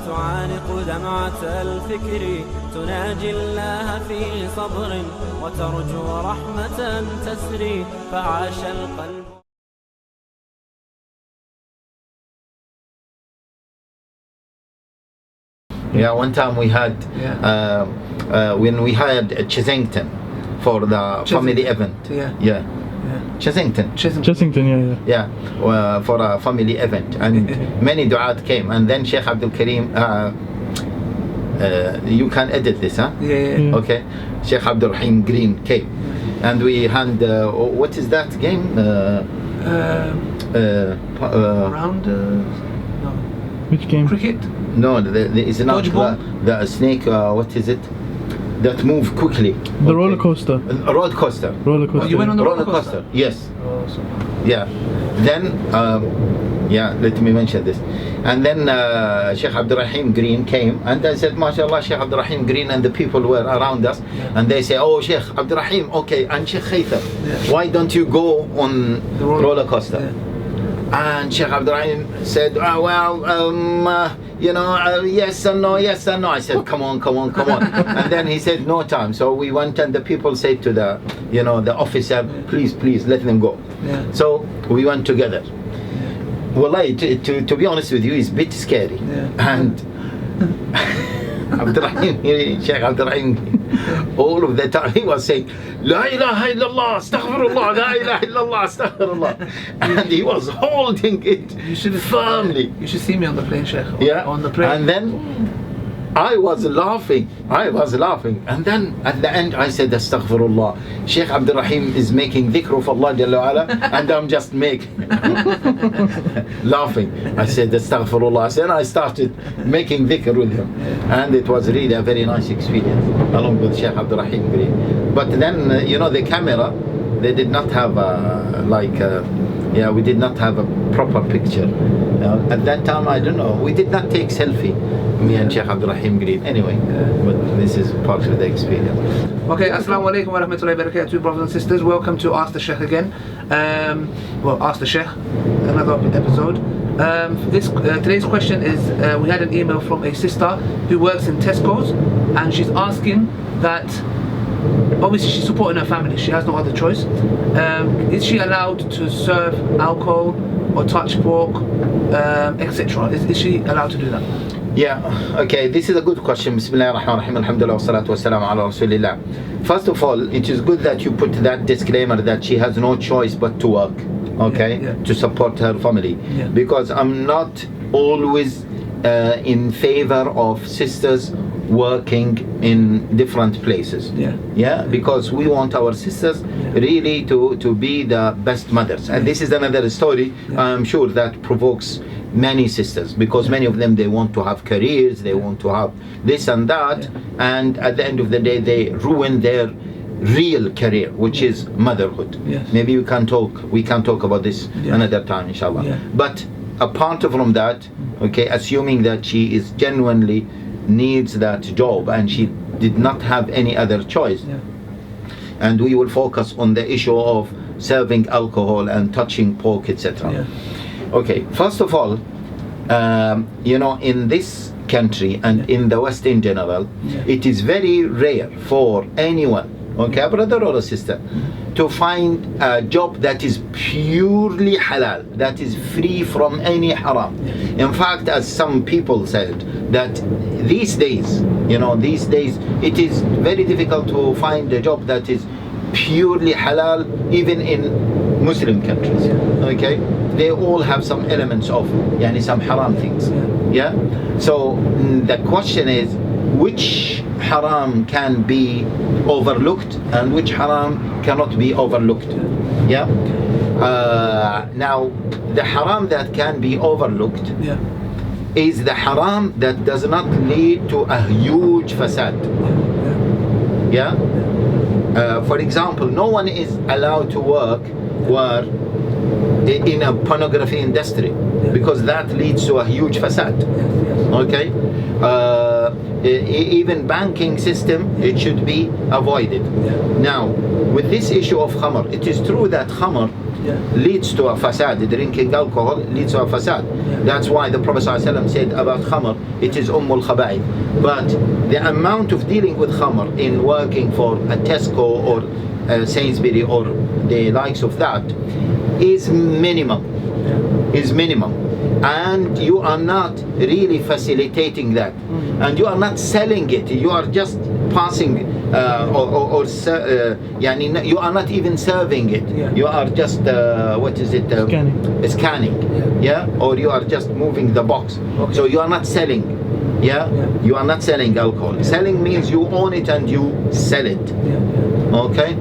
تعانق دمعة الفكر تناجي الله في صبر وترجو رحمة تسري فعاش القلب. Yeah, one time we had when we had Chesington for the family event. Yeah. Chesington, for a family event, and many du'at came, and then Sheikh Abdul Karim, you can edit this, huh? Yeah. Okay. Sheikh Abdul Rahim Green came, and we had what is that game? Round. No. Which game? Cricket. No, there is not the snake. What is it? That move quickly. The roller coaster. Roller coaster. Oh, you went on the roller coaster? Yes. Oh, so. Yeah. Then, let me mention this. And then Sheikh Abdul Rahim Green came, and I said, MashaAllah, Sheikh Abdul Rahim Green, and the people were around us, and they say, oh, Sheikh Abdul Rahim, okay, and Sheikh Khaytham, why don't you go on the roller coaster? And Sheikh Abdul Rahim said, yes and no, yes and no. I said, come on. And then he said, no time. So we went, and the people said to the officer, please, let them go. So we went together. Wallahi, to be honest with you, it's a bit scary. And Sheikh Abdul Rahim, all of the time he was saying, La ilaha illallah, astaghfirullah, la ilaha illallah, astaghfirullah. And he was holding it firmly. You should see me on the plane, Sheikh. On the plane. And then I was laughing. And then at the end I said, astaghfirullah. Sheikh Abdul Rahim is making dhikr of Allah Jalla wa'ala, and I'm just laughing. I said, astaghfirullah. Then I started making dhikr with him. And it was really a very nice experience, along with Sheikh Abdul Rahim Green. But then, the camera, they did not have we did not have a proper picture. At that time, I don't know, we did not take selfie, me and Sheikh Abdul Rahim Green. Anyway, but this is part of the experience. Okay, Assalamu alaikum wa rahmatullahi wa barakatuh, brothers and sisters. Welcome to Ask the Sheikh again. Ask the Sheikh, another episode. Today's question is, we had an email from a sister who works in Tesco's, and she's asking that, obviously she's supporting her family, she has no other choice. Is she allowed to serve alcohol or touch pork, etc.? Is she allowed to do that? Yeah, okay, this is a good question. Bismillahir Rahmanir Rahim, alhamdulillah, wassalatu wassalamu ala rasulillah. First of all, it is good that you put that disclaimer that she has no choice but to work, okay, to support her family. Because I'm not always in favor of sisters working in different places. Because we want our sisters really to be the best mothers. And this is another story, I'm sure, that provokes many sisters, because many of them, they want to have careers, they want to have this and that, and at the end of the day they ruin their real career, which is motherhood. Maybe we can talk about this another time, inshallah. But apart from that, okay, assuming that she is genuinely needs that job and she did not have any other choice, and we will focus on the issue of serving alcohol and touching pork, etc. Okay, first of all, in this country and in the West in general, it is very rare for anyone, okay, a brother or a sister, to find a job that is purely halal, that is free from any haram. In fact, as some people said, that these days it is very difficult to find a job that is purely halal, even in Muslim countries. Okay, they all have some elements of some haram things. So the question is, which haram can be overlooked and which haram cannot be overlooked? Now, the haram that can be overlooked is the haram that does not lead to a huge fasad. For example, no one is allowed to work in a pornography industry, because that leads to a huge fasad. Okay, even banking system, it should be avoided. Now, with this issue of khamr, it is true that khamr leads to a fasad. Drinking alcohol leads to a fasad. That's why the Prophet ﷺ said about khamr, it is ummul khaba'ith. But the amount of dealing with khamr in working for a Tesco or Sainsbury or the likes of that is minimum. And you are not really facilitating that, and you are not selling it. You are just passing you are not even serving it. You are just scanning. Or you are just moving the box. So you are not selling. You are not selling alcohol. Selling means you own it and you sell it. Okay,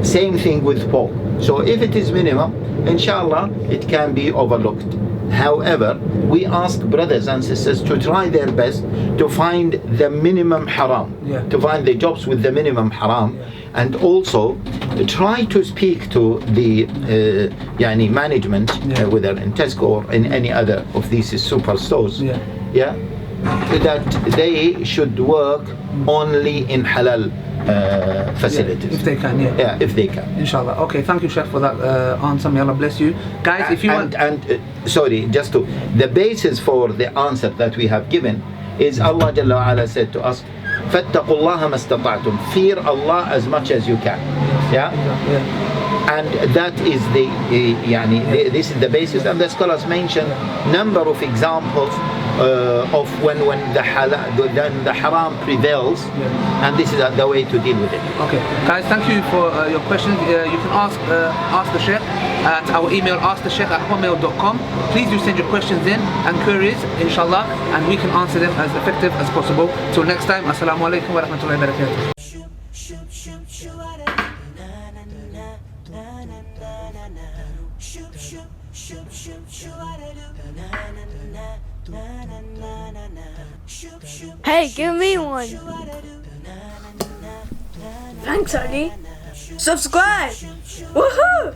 same thing with pork. So if it is minimum, inshallah it can be overlooked. However, we ask brothers and sisters to try their best to find the minimum haram, to find the jobs with the minimum haram, and also try to speak to the management, whether in Tesco or in any other of these superstores, that they should work only in halal facilities. If they can, if they can. Inshallah. Okay, thank you, Sheikh, for that answer. May Allah bless you. Guys, if you want... sorry, just to... The basis for the answer that we have given is Allah Jalla wa Ala said to us, فَاتَّقُوا اللَّهَ مَا اسْتَطَعْتُمْ. Fear Allah as much as you can. And that is this is the basis, and the scholars mention number of examples of when the haram prevails, and this is the way to deal with it. Okay, guys, thank you for your questions. You can ask the Sheikh at our email, askthesheikh@hotmail.com. Please do send your questions in and queries, inshallah, and we can answer them as effective as possible. Till next time, assalamu alaikum wa rahmatullahi wa barakatuh. Hey, give me one. Thanks, honey. Subscribe. Woohoo!